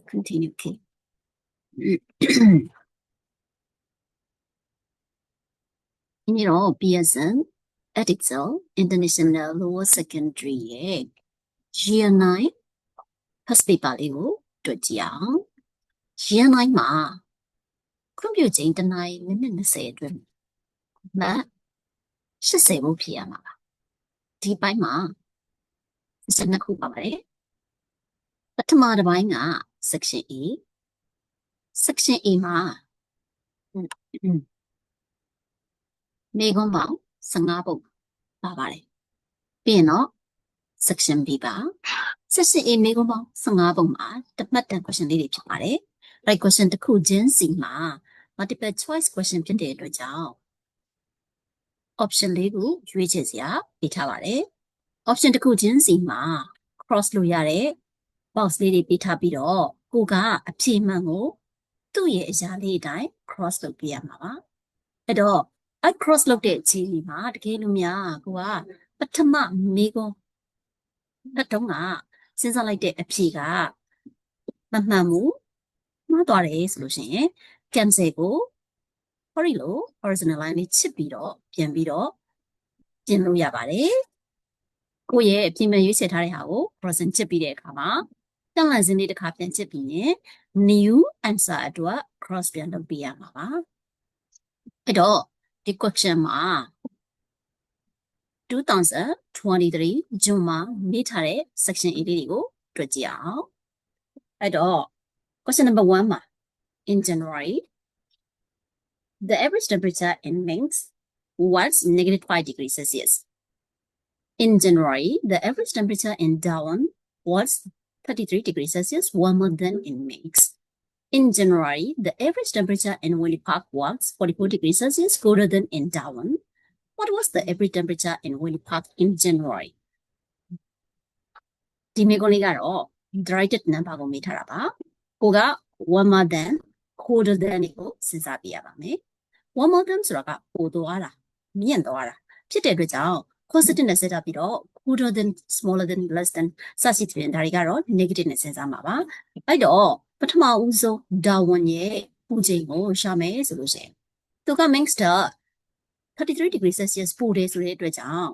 Continue, okay. Pearson, Edexcel, International Lower Secondary Year 9 first paper လေးကိုတွေ့ကြည့်အောင် Year 9မှာခွင့်ပြုချိန်တစ်နာရီမိနစ်20အတွင်းမှတ်80ဖို့ဖြည့်ရမှာပါဒီပိုင်းမှာ12ခုပါပါတယ်ပထမတစ်ပိုင်းက section A section A မှာမေခွန်းပေါင်း15ပုဒ်ပါပါတယ်ပြီးရင်တော့ section B ပါ section A မေခွန်းပေါင်း15ပုဒ်မှာတမှတ်တန် question လေးတွေဖြစ်ပါတယ် right question တစ်ခုချင်းစီမှာ multiple choice question ဖြစ်တဲ့အတွက်ကြောင့် option လေးကိုရွေးချယ်စရာပေးထားပါတယ် option တစ်ခုချင်းစီမှာ cross လို့ရတဲ့ box လေးတွေပေးထားပြီးတော့ကိုကအဖြေမှန်ကိုသူ့ရဲ့အရာလေးအတိုင်း cross လုပ်ပြရမှာပါအဲ့တော့ cross လုပ်တဲ့အခြေအနေမှာတကယ်လို့များကိုကပထမမေခွန်းတစ်တုံးကစဉ်းစားလိုက်တဲ့အဖြေကမမှန်ဘူးမှားသွားတယ်ဆိုလို့ရှိရင် cancel ကို hurry လို့ horizontal line လေးချစ်ပြီးတော့ပြန်ပြီးတော့ပြင်လို့ရပါတယ်ကိုရဲ့အပြင်မဲ့ရွေးချယ်ထားတဲ့ဟာကို horizon ချစ်ပြီးတဲ့အခါမှာတန်လန့်စင်းလေးတစ်ခါပြန်ချစ်ပြီးရင် new answer အတွက် cross ပြန်လုပ်ပြရမှာပါအဲ့တော့ဒီ question မှာ2023 June မှာမိထားတဲ့ section A လေးတွေကိုတွေ့ကြည့်အောင်အဲ့တော့ question number 1 မှာ in January the average temperature in Minsk was -5 degrees Celsius in January the average temperature in Darwin was 33 degrees Celsius warmer than in Minsk in January the average temperature in Winnie Park was 44 degrees Celsius colder than in Darwin What was the average temperature in Winnie Park in January? ဒီမေကွန်လေးကတော့ directed number ကိုမေးထားတာပါကိုက warmer than colder than ကိုစဉ်းစားပြရပါမယ် warmer than ဆိုတာကပိုသွားတာမြင့်သွားတာဖြစ်တဲ့အတွက်ကြောင့် positive နဲ့ဆက်ထားပြီးတော့ colder than smaller than less than စသဖြင့်ဒါတွေကတော့ negative နဲ့စဉ်းစားမှာပါအဲ့တော့ပထမဦးဆုံး Darwin ရဲ့ပူချိန်ကိုရှာမယ်ဆိုလို့ရှိရင်သူက Minsk 33 degrees Celsius ပိုတယ်ဆိုတဲ့အတွက်ကြောင့်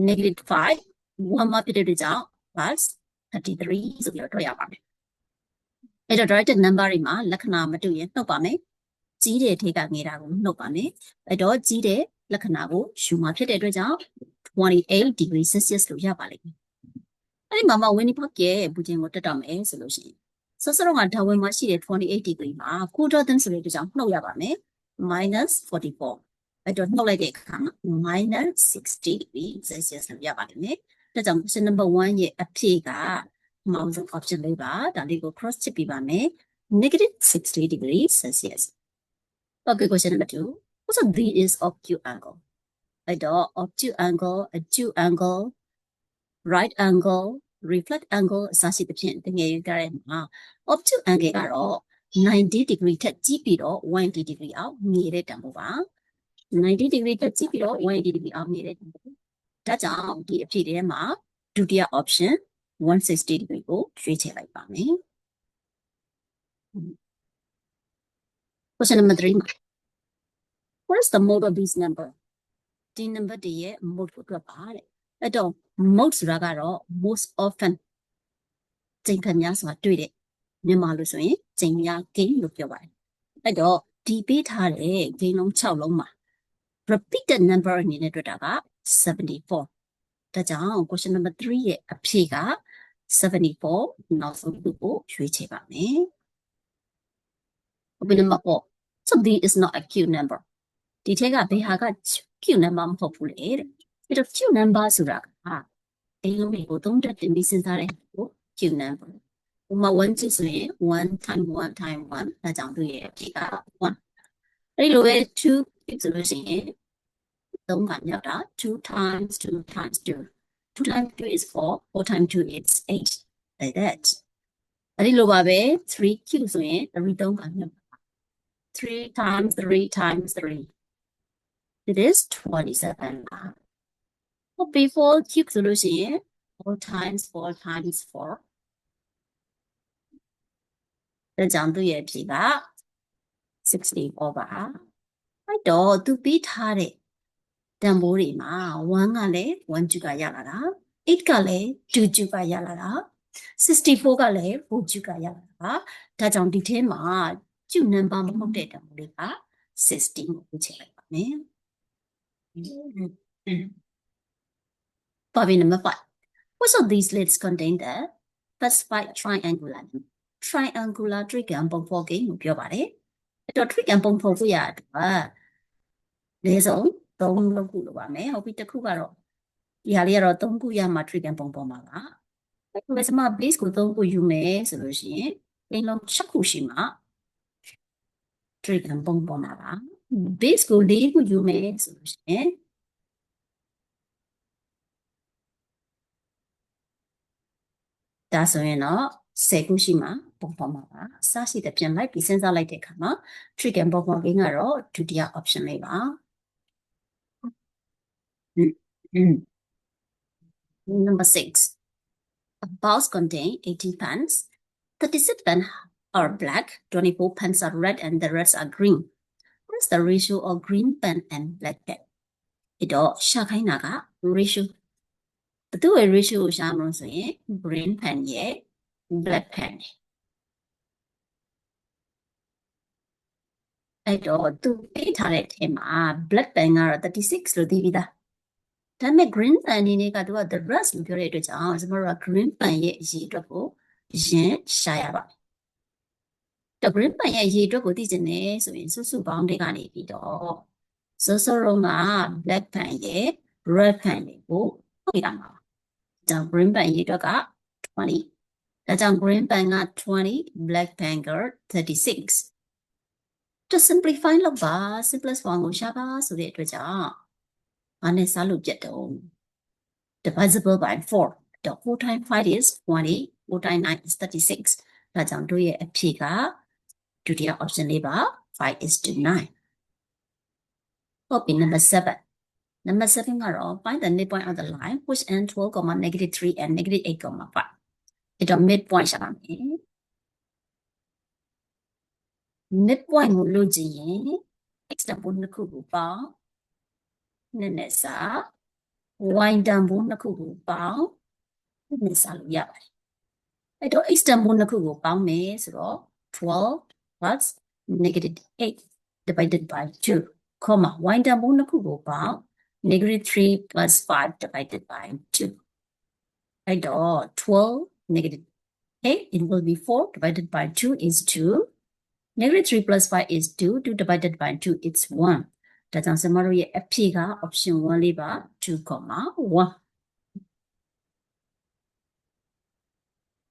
-5 warmer ဖြစ်တဲ့အတွက်ကြောင့် plus 33ဆိုပြီးတော့တွေ့ရပါမယ်အဲ့တော့ directed number တွေမှာလက္ခဏာမတူရင်နှုတ်ပါမယ်ကြီးတဲ့ထိကငယ်တာကိုနှုတ်ပါမယ်အဲ့တော့ကြီးတဲ့လက္ခဏာကိုယူမှာဖြစ်တဲ့အတွက်ကြောင့်28 degrees Celsius လို့ရပါလိမ့်မယ်အဲ့ဒီမှာမှ Winnie Park ရဲ့ပူချိန်ကိုတက်တော့မယ်ဆိုလို့ရှိရင်စောစောကဒါဝင်မှာရှိတဲ့28 degree မှာ colder than ဆိုတဲ့အတွက်ကြောင့်နှုတ်ရပါမယ် -44အဲ့တော့နှုတ်လိုက်တဲ့အခါမှာ -60 degrees Celsius လို့ရပါတယ်မယ်ဒါကြောင့် question number 1ရဲ့အဖြေကမောင်ဆုံး option လေးပါဒါလေးကို cross ချစ်ပြပါမယ် -60 degrees Celsius okay question number 2 what's the is obtuse angle အဲ့တော့ obtuse angle acute angle right angle reflect angle အစရှိသဖြင့်တကယ်ကြတဲ့မှာ obtuse angle ကတော့90 degree ထက်ကြီးပြီးတော့180 degree အောက်နေတဲ့တန်ဖိုးပါ90 degree တက်ကြည့်ပြီးတော့180 degree အောင်နေတယ်ဒါကြောင့်ဒီအဖြေထဲမှာဒုတိယ option 160 degree ကိုရွေးချယ်လိုက်ပါမယ် question number 3 what is the mode of this number ဒီ number တွေရဲ့ mode ကိုတွက်ပါတဲ့အဲ့တော့ mode ဆိုတာကတော့ most often ချိန်ခါများစွာတွေ့တဲ့မြန်မာလို့ဆိုရင်ချိန်များကိန်းလို့ပြောပါတယ်အဲ့တော့ဒီပေးထားတဲ့ကိန်းလုံး6လုံးမှာ repeated number အနေနဲ့တွေ့တာက74ဒါကြောင့် question number 3ရဲ့အဖြေက74နောက်ဆုံးတစ်ခုကိုရွေးချယ်ပါမယ် open number 4 so this is not a q number ဒီထက်ကဘယ်ဟာက q number မဟုတ်ဘူးလေတဲ့အဲ့တော့ q number ဆိုတာကအဲ့လိုမျိုးကိုသုံးတက်တင်ပြီးစဉ်းစားတဲ့ကို q number ဥပမာ1ကြည့်ဆိုရင်1 times 1 times 1ဒါကြောင့်သူရဲ့အဖြေက1အဲ့လိုပဲ2ဆိုလို့ရှိရင်3ကမြောက်တာ2 times 2 times 2 2 times 2 is 4 4 times 2 is 8 like that အဲ့ဒီလိုပါပဲ 3q ဆိုရင်3 ကမြောက်တာ3 times 3 times 3 it is 27 before q ဆိုလို့ရှိရင်4 times 4 times 4 ဒါကြောင့်သူ့ရဲ့အဖြေက64ပါအဲ့တော့သူပြီးထားတဲ့တန်ဖိုးတွေမှာ1ကလည်း1ကျူကရလာတာ8ကလည်း2ကျူကရလာတာ64ကလည်း4ကျူကရလာတာဒါကြောင့်ဒီထဲမှာကျူနံပါတ်မဟုတ်တဲ့တန်ဖိုးလေးက16ကိုပြချလိုက်ပါမယ်Problem number 5 Which of these lists contain the specified triangular ထရိဂံပုံဖော်ကိန်းကိုပြောပါတယ်အဲ့တော့ထရိဂံပုံဖော်ဖို့ရအတွက်လေးစုံ3လောက်ခုလိုပါမယ်ဟုတ်ပြီတစ်ခုကတော့ဒီဟာလေးကတော့3ခုရမှထရိဂံပုံဖော်မှာပါအဲ့ဒါစမ base ကို3ခုယူမယ်ဆိုလို့ရှိရင်အလုံး6ခုရှိမှထရိဂံပုံဖော်မှာပါ base ကို4ခုယူမယ်ဆိုလို့ရှိရင်ဒါဆိုရင်တော့10ခုရှိမှပုံဖော်မှာပါအစရှိတဲ့ပြန်လိုက်ပြီးစဉ်းစားလိုက်တဲ့အခါမှာ trick and ပုံဖော်ကိန်းကတော့ဒုတိယ option လေးပါ Number 6 A box contain 80 pens 36 pens are black 24 pens are red and the rest are green what is the ratio of green pen and black pen အဲ့တော့ရှာခိုင်းတာက ratio ဘယ်သူ့ရဲ့ ratio ကိုရှာမလို့ဆိုရင် green pen ရဲ့ black pen အဲ့တော့သူပေးထားတဲ့အထဲမှာ black pen ကတော့36လို့သိပြီးသားဒါပေမဲ့ green pen အနေနဲ့ကသူက the rest လို့ပြောတဲ့အတွက်ကြောင့်ကျွန်တော်တို့က green pen ရဲ့အရေးအတွက်ကိုရင်းရှာရပါမယ်တော့ green pen ရဲ့အရေးအတွက်ကိုသိချင်တယ်ဆိုရင်စုစုပေါင်းတွေကနေပြီးတော့စောစောတုန်းက black pen ရဲ့ red pen တွေကိုထုတ်ရမှာကြောင့် green pen ရဲ့အတွက်က20ဒါကြောင့် green pen က20 black pen က36 to simplify လောက်ပါ simplest form ကိုရှာပါဆိုတဲ့အတွက်ကြောင့်ဘာနဲ့စားလို့ပြတ်တော့ divisible by 4 the 4 times 5 is 20 4 times 9 is 36ဒါကြောင့်တို့ရဲ့အဖြေကဒုတိယ option လေးပါ 5 is to 9 copy number 7 number 7ကတော့ find the midpoint of the line which end 12, -3 and -8, 5အဲ့တော့ midpoint ရှာပါမယ် midpoint ကိုလို့ကြည့်ရင် x တန်ဖိုးနှစ်ခုကိုပေါင်းနဲ့စာ y တန်ဖိုးနှစ်ခုကိုပေါင်းနဲ့စာလို့ရပါတယ်အဲ့တော့ x တန်ဖိုးနှစ်ခုကိုပေါင်းမယ်ဆိုတော့12 plus -8 divided by 2, y တန်ဖိုးနှစ်ခုကိုပေါင်း-3 plus 5 divided by 2အဲ့တော့12 -8 it will be 4 divided by 2 is 2 -3 plus 5 is 2 2 divided by 2 it's 1ဒါကြောင့်ကျွန်မတို့ရဲ့အဖြေက option 1လေးပါ 2,1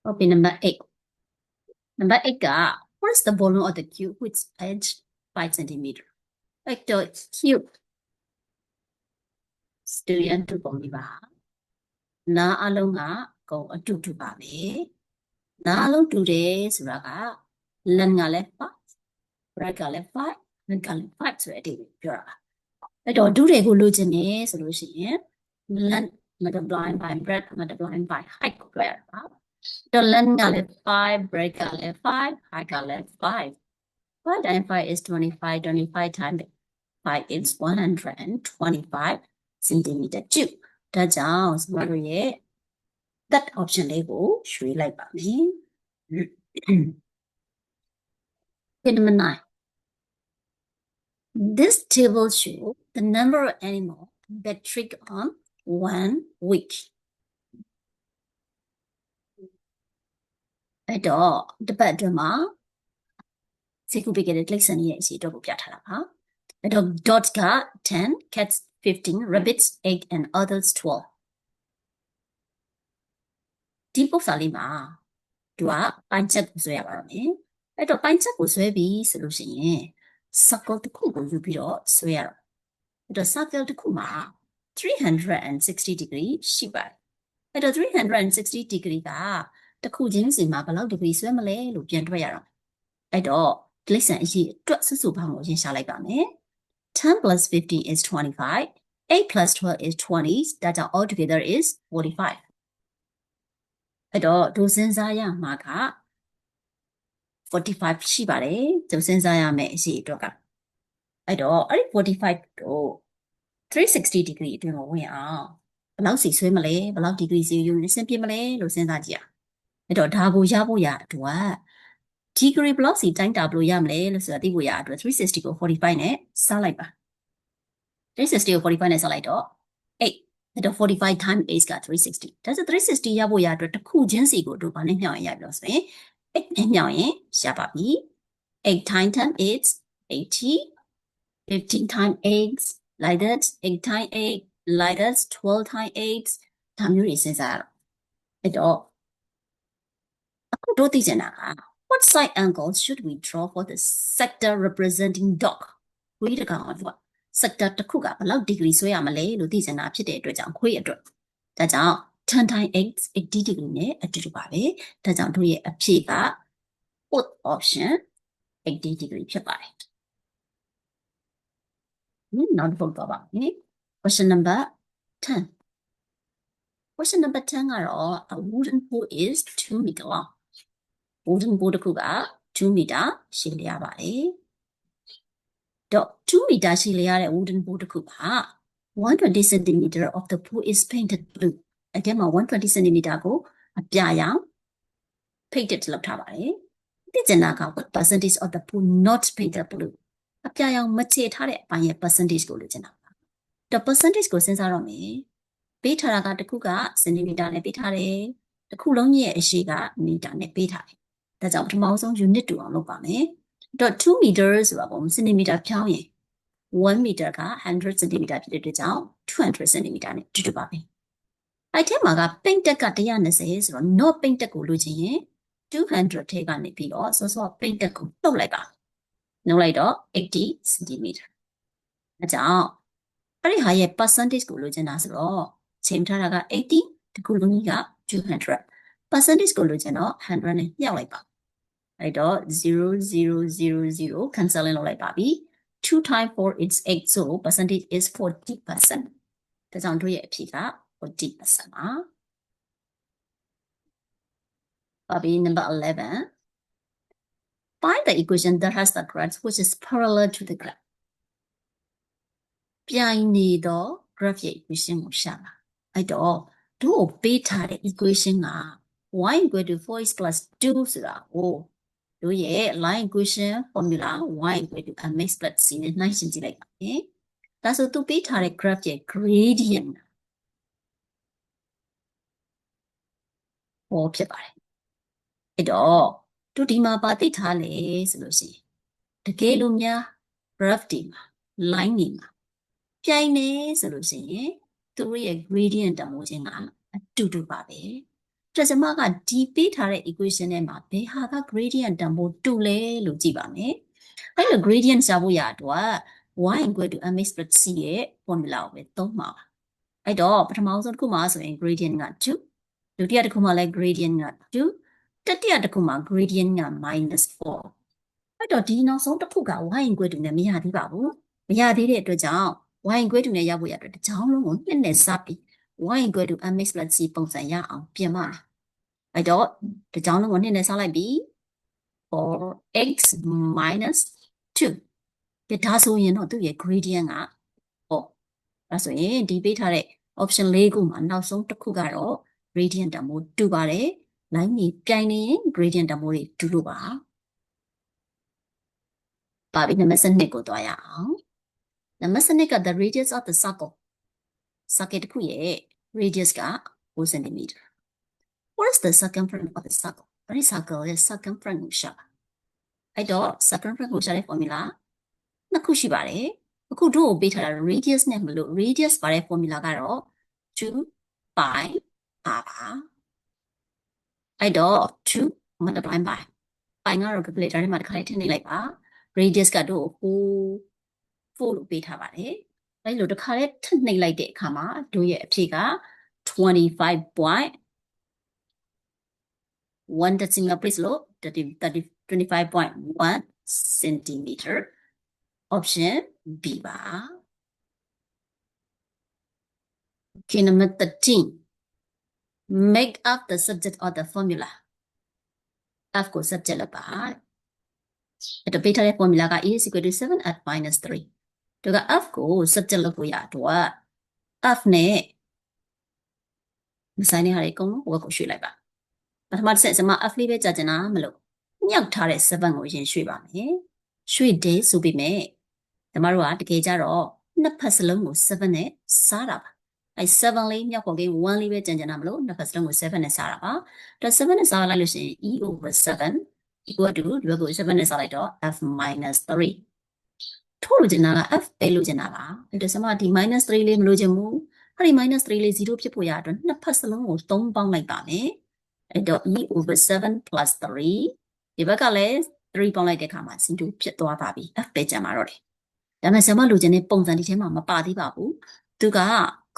Okay number 8 number 8က what is the volume of the cube with edge 5 cm အဲ့တော့ cube student 2ပုံပြပါနားအလုံးကကုန်အတူတူပါပဲနားအလုံးတူတယ်ဆိုတာက length ကလည်း 5 breadth ကလည်း 5 width ကလည်း 5ဆိုတဲ့အဓိပ္ပာယ်ပြောတာပါအဲ့တော့ဒုတွေကိုလိုချင်တယ်ဆိုလို့ရှိရင် length multiply by breadth multiply by height ကိုတွက်ရတာပါတော့ length ကလည်း 5 breadth ကလည်း 5 height ကလည်း 5 5 times 5 is 25 25 times 5 is 125 centimeter cube ဒါကြောင့်ကျွန်တော်တို့ရဲ့ that option လေးကိုရွေးလိုက်ပါမယ် Number 9 This table shows the number of animals that trick on 1 week. အဲ့တော့တပတ်အတွင်းမှာစေကူပေးခဲ့တဲ့ collection ရဲ့အစီအတော့ကိုပြထားတာပါအဲ့တော့ dot က10 cats 15 rabbits 8 and others 12ဒီပုံစံလေးမှာသူကပိုင်းချက်ကိုဆွဲရပါမယ်အဲ့တော့ပိုင်းချက်ကိုဆွဲပြီးဆိုလို့ရှိရင် circle တစ်ခုကိုယူပြီးတော့ဆွဲရတော့အဲ့တော့ circle တစ်ခုမှာ360 degree ရှိပါတယ်အဲ့တော့360 degree ကတစ်ခုချင်းစီမှာဘယ်လောက် degree ဆွဲမလဲလို့ပြန်တွက်ရအောင်အဲ့တော့တိရစ္ဆာန်အရေးအတွက်စုစုပေါင်းကိုရှင်းရှာလိုက်ပါမယ်10 plus 15 is 25 8 plus 12 is 20 that altogether is 45အဲ့တော့ဒုစင်းစားရမှာက 45ရှိပါတယ်ကျွန်တော်စဉ်းစားရမယ်အရှိအတွက်ကအဲ့တော့အဲ့ဒီ45ကို360 degree အတွင်းကိုဝင်အောင်ဘယ်လောက်စီဆွဲမလဲဘယ်လောက် degree စီယူနေစင်ပြမလဲလို့စဉ်းစားကြည့်ရအဲ့တော့ဒါကိုရဖို့ရအတွက် degree ဘယ်လောက်စီတိုင်းတာဘလို့ရမလဲလို့ဆိုတာသိဖို့ရအတွက်360ကို45နဲ့စလိုက်ပါ360ကို45နဲ့စလိုက်တော့8အဲ့တော့45 times 8က360ဒါဆို360ရဖို့ရအတွက်တစ်ခုချင်းစီကိုတို့ဘာနဲ့မြောက်ရင်ရပြီလို့ဆိုရင်8နဲ့မြောက်ရင်ရပါပြီ8 times 10 is 80 15 times 8 like that 8 times 8 like that 12 times 8ဒါမျိုးတွေစဉ်းစားရတော့အဲ့တော့အခုတို့သိချင်တာက what side angles should we draw for the sector representing dog ခွေးတစ်ကောင်က sector တစ်ခုကဘယ်လောက် degree ဆွဲရမလဲလို့သိချင်တာဖြစ်တဲ့အတွက်ကြောင့်ခွေးအတွက်ဒါကြောင့်10 times 8 80 degree နဲ့အတူတူပါပဲဒါကြောင့်တို့ရဲ့အဖြေက fourth option 80 degree ဖြစ်ပါတယ်နောက်တစ်ပုဒ်တော့ပါမယ် question number 10 question number 10ကတော့ a wooden pole is 2 meter long wooden pole တစ်ခုက2 meter ရှည်လျားပါတယ်တော့2 meter ရှည်လျားတဲ့ wooden pole တစ်ခုက120 centimeter of the pole is painted blue အကဲမှာ120 centimeter ကိုအပြာရောင် painted လုပ်ထားပါတယ်သိချင်တာက what percentage of the pole not painted blue အပြာရောင်မခြေထားတဲ့အပိုင်းရဲ့ percentage ကိုလိုချင်တာတော့ percentage ကိုစဉ်းစားတော့မယ်ပေးထားတာကတစ်ခုက centimeter နဲ့ပေးထားတယ်တစ်ခုလုံးရဲ့အရှိက meter နဲ့ပေးထားတယ်ဒါကြောင့်ပထမဆုံး unit တူအောင်လုပ်ပါမယ်တော့2 meter ဆိုတာပုံ centimeter ဖြောင်းရင်1 meter က100 centimeter ဖြစ်တဲ့အတွက်ကြောင့်200 centimeter နဲ့တူတူပါပဲအဲ့ထဲမှာက painted က120ဆိုတော့ not painted ကိုလိုချင်ရင်200ထဲကနေပြီးတော့စောစော painted ကိုနှုတ်လိုက်ပါနှုတ်လိုက်တော့80 centimeter အဲကြောင့်အဲ့ဒီဟာရဲ့ percentage ကိုလိုချင်တာဆိုတော့ချိန်ထားတာက80ဒီခုလုံးကြီးက200 percentage ကိုလိုချင်တော့100နဲ့ညှောက်လိုက်ပါအဲ့တော့0000 canceling လုပ်လိုက်ပါပြီ2 times 4 is 8 so percentage is 40%ဒါကြောင့်တို့ရဲ့အဖြေက 40% ပါပါပြီ number 11 find the equation that has the graph which is parallel to the graph ပြိုင်နေသော graph ရဲ့ equation ကိုရှာပါအဲ့တော့တို့ပေးထားတဲ့ equation က y equal to 4x plus 2ဆိုတာကိုတို့ရဲ့ line equation formula y equal to mx plus c နဲ့နှိုင်းယှဉ်ကြည့်လိုက်ပါမယ်ဒါဆိုသူပေးထားတဲ့ graph ရဲ့ gradient ဟောဖြစ်ပါတယ်အဲ့တော့တို့ဒီမှာပါသိထားလေဆိုလို့ရှိရင်တကယ်လို့များ graph တွေမှာ line တွေမှာပြိုင်နေဆိုလို့ရှိရင်သူတို့ရဲ့ gradient တမိုးချင်းကအတူတူပါပဲဒါကြောင့်မကဒီပေးထားတဲ့ equation ထဲမှာဘယ်ဟာက gradient တမိုးတူလဲလို့ကြည့်ပါမယ်အဲ့လို gradient ရှာဖို့ရတော့ y equal to mx plus c ရဲ့ formula ကိုပဲသုံးပါအဲ့တော့ပထမဆုံးတစ်ခုမှာဆိုရင် gradient က2ဒုတိယတစ်ခုမှာလည်း gradient က2တတိယတစ်ခုမှာ gradient က -4အဲ့တော့ဒီနောက်ဆုံးတစ်ခုက y equal to နဲ့မရသေးပါဘူးမရသေးတဲ့အတွက်ကြောင့်y equal to နဲ့ရဖို့ရအတွက်တစ်ချောင်းလုံးကို2နဲ့စပြီး y equal to mx plus c ပုံစံရအောင်ပြင်ပါမယ်အဲ့တော့တစ်ချောင်းလုံးကို2နဲ့စလိုက်ပြီး 4x minus 2ဒါဆိုရင်တော့သူ့ရဲ့ gradient ကဒါဆိုရင်ဒီပေးထားတဲ့ option ၄ခုမှာနောက်ဆုံးတစ်ခုကတော့ gradient တမိုးတူပါတယ် line ကြီးပြိုင်နေရင် gradient တမိုးတွေတူလို့ပါပါပြီနံပါတ်7ကိုသွားရအောင်နံပါတ်7က the radius of the circle တစ်ခုရဲ့ radius က4 cm what is the circumference of the circle အဲ့ဒီ circle ရဲ့ circumference ကိုရှာအဲ့တော့ circumference ကိုရှာတဲ့ formula နှစ်ခုရှိပါတယ်အခုတို့ကိုပေးထားတာ radius နဲ့မလို့ radius ပါတဲ့ formula ကတော့2 pi r ပါအဲ့တော့ 2 multiply by pi ကတော့ calculator ထဲမှာတစ်ခါလေးထည့်နေလိုက်ပါ radius ကတော့4လို့ပေးထားပါတယ်အဲ့လိုတစ်ခါလေးထည့်နေလိုက်တဲ့အခါမှာတို့ရဲ့အဖြေက 25.1 decimal place လို့ 25.1 centimeter option B ပါ Okay number 13 make up the subject of the formula F ကို subject လောက်ပါ အဲ့တော့ပေးထားတဲ့ formula က a is equal to 7f minus 3တို့က f ကို subject လုပ်ဖို့ရတော့ f နဲ့မဆိုင်တဲ့ဟာတွေအကုန်လုံးဟိုဘက်ကိုရွှေ့လိုက်ပါပထမတစ်ဆက်ကျွန်မ f လေးပဲကြာချင်တာမလို့မြောက်ထားတဲ့7ကိုရင်ရွှေ့ပါမယ်ရွှေ့တယ်ဆိုပြီးမဲ့ကျွန်မတို့ကတကယ်ကြတော့နှစ်ဖက်စလုံးကို7နဲ့စားတာပါအဲ7လေးမြောက်ပေါ်က1လေးပဲကြံကြတာမလို့နှစ်ဖက်စလုံးကို7နဲ့စားတာပါဒါ7နဲ့စားလိုက်လို့ရှိရင် e over 7 equal to ဒီဘက်ကို7နဲ့စားလိုက်တော့ f minus 3ထို့လိုချင်တာက f ပဲလိုချင်တာပါအဲ့တော့ကျွန်မဒီ minus 3လေးမလိုချင်ဘူးအဲ့ဒီ minus 3လေး0ဖြစ်ဖို့ရအတွက်နှစ်ဖက်စလုံးကို3ပေါင်းလိုက်ပါမယ်အဲ့တော့ e over 7 plus 3ဒီဘက်ကလည်း3ပေါင်းလိုက်တဲ့အခါမှာ0ဖြစ်သွားပါပြီ f ပဲကျန်ပါတော့တယ်ဒါပေမဲ့ဆရာမလိုချင်တဲ့ပုံစံဒီထဲမှာမပါသေးပါဘူးသူက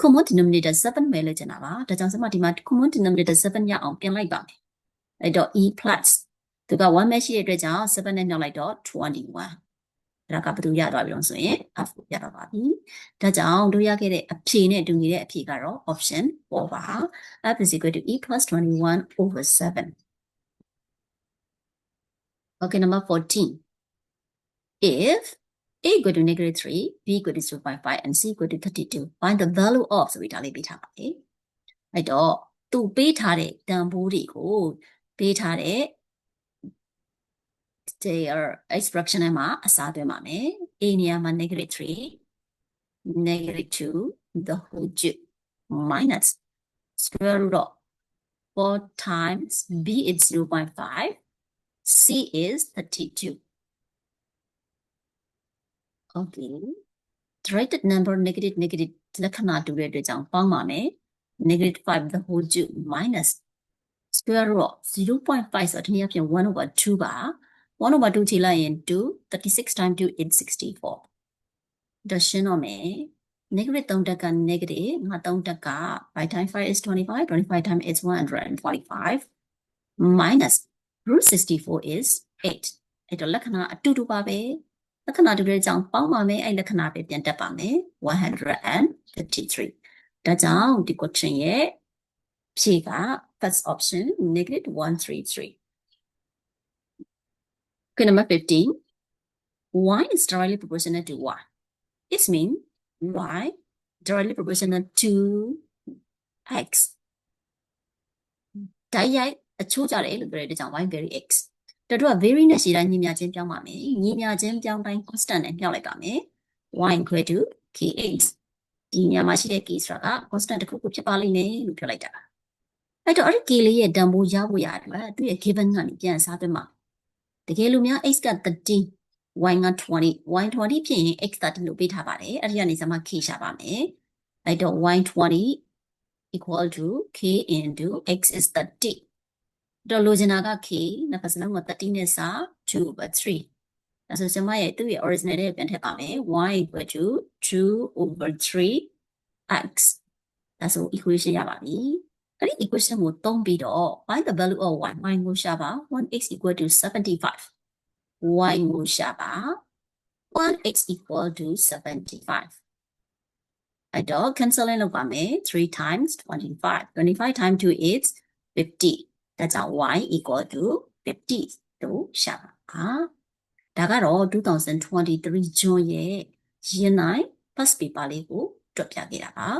common denominator 7ပဲလိုချင်တာပါဒါကြောင့်ဆရာမဒီမှာ common denominator 7ရအောင်ပြင်လိုက်ပါမယ်အဲ့တော့ e plus သူက1ပဲရှိတဲ့အတွက်ကြောင့်7နဲ့မြောက်လိုက်တော့21ဒါကဘယ်သူရသွားပြီလို့ဆိုရင် f ကိုရတော့ပါပြီဒါကြောင့်တို့ရခဲ့တဲ့အဖြေနဲ့တူညီတဲ့အဖြေကတော့ option 4ပါ f is equal to e plus 21 over 7 okay number 14 if a equal to negative 3 b equal to 0.5 and c equal to 32 find the value of ဆိုပြီးဒါလေးပေးထားပါလေအဲ့တော့သူပေးထားတဲ့တန်ဖိုးတွေကိုပေးထားတဲ့ their expression ထဲမှာအစားသွင်းပါမယ် a နေရာမှာ negative 3 negative 2 the whole cube minus square root of 4 times b is 0.5 c is 32 okay directed number negative လက္ခဏာတူတဲ့အတွက်ကြောင့်ပေါင်းပါမယ် negative 5 the whole cube minus square root of 0.5ဆိုတော့ဒီနေ့အပြင်1 over 2ပါ1 over 2 ခြေလိုက်ရင်2 36 times 2 is 64ဒါရှင်းတော့မယ် negative 3တက်က negative ငါ3တက်က 5 times 5 is 25 25 times is 125 minus root 64 is 8အဲ့တော့လက္ခဏာအတူတူပါပဲလက္ခဏာတူတဲ့အကြောင်းပေါင်းပါမယ်အဲ့လက္ခဏာပဲပြန်တက်ပါမယ်153ဒါကြောင့်ဒီ question ရဲ့ဖြေက first option negative 133 okay number 15 y is directly proportional to y it means y directly proportional to x တိုက်ရိုက်အချိုးကြတယ်လို့ပြောတဲ့အတွက်ကြောင့် y very x တို့က very နဲ့ရှည်တိုင်းညီမျှချင်းပြောင်းပါမယ်ညီမျှချင်းပြောင်းတိုင်း constant နဲ့မြှောက်လိုက်ပါမယ် y equal to kx ဒီညမှာရှိတဲ့ k ဆိုတာက constant တစ်ခုခုဖြစ်ပါလိမ့်မယ်လို့ပြောလိုက်တာအဲ့တော့အဲ့ဒီ k လေးရဲ့တန်ဖိုးရဖို့ရတယ်သူရဲ့ given ကနေပြန်စားသွင်းပါတကယ်လို့များ x က30 y က20 y 20ဖြစ်ရင် x 30လို့ပေးထားပါတယ်အဲ့ဒီကနေစမှ k ရှာပါမယ်အဲ့တော့ y 20 equal to k into x is 30တော့လိုချင်တာက k နှစ်ဖက်စလုံးက30နဲ့စာ2 over 3ဒါဆိုကျွန်မရဲ့သူ့ရဲ့ original နဲ့ပြန်ထည့်ပါမယ် y equal to 2 over 3x ဒါဆို equation ရပါပြီအဲ့ဒီ equation ကိုသုံးပြီးတော့ find the value of y ကိုရှာပါ 1x equal to 75 y ကိုရှာပါ 1x equal to 75အဲ့တော့ cancelling လုပ်ပါမယ်3 times 25 25 times 2 is 50ဒါကြောင့် y equal to 50လို့ရှာပါဒါကတော့2023 June ရဲ့ Year 9 first paper လေးကိုတွက်ပြခဲ့တာပါ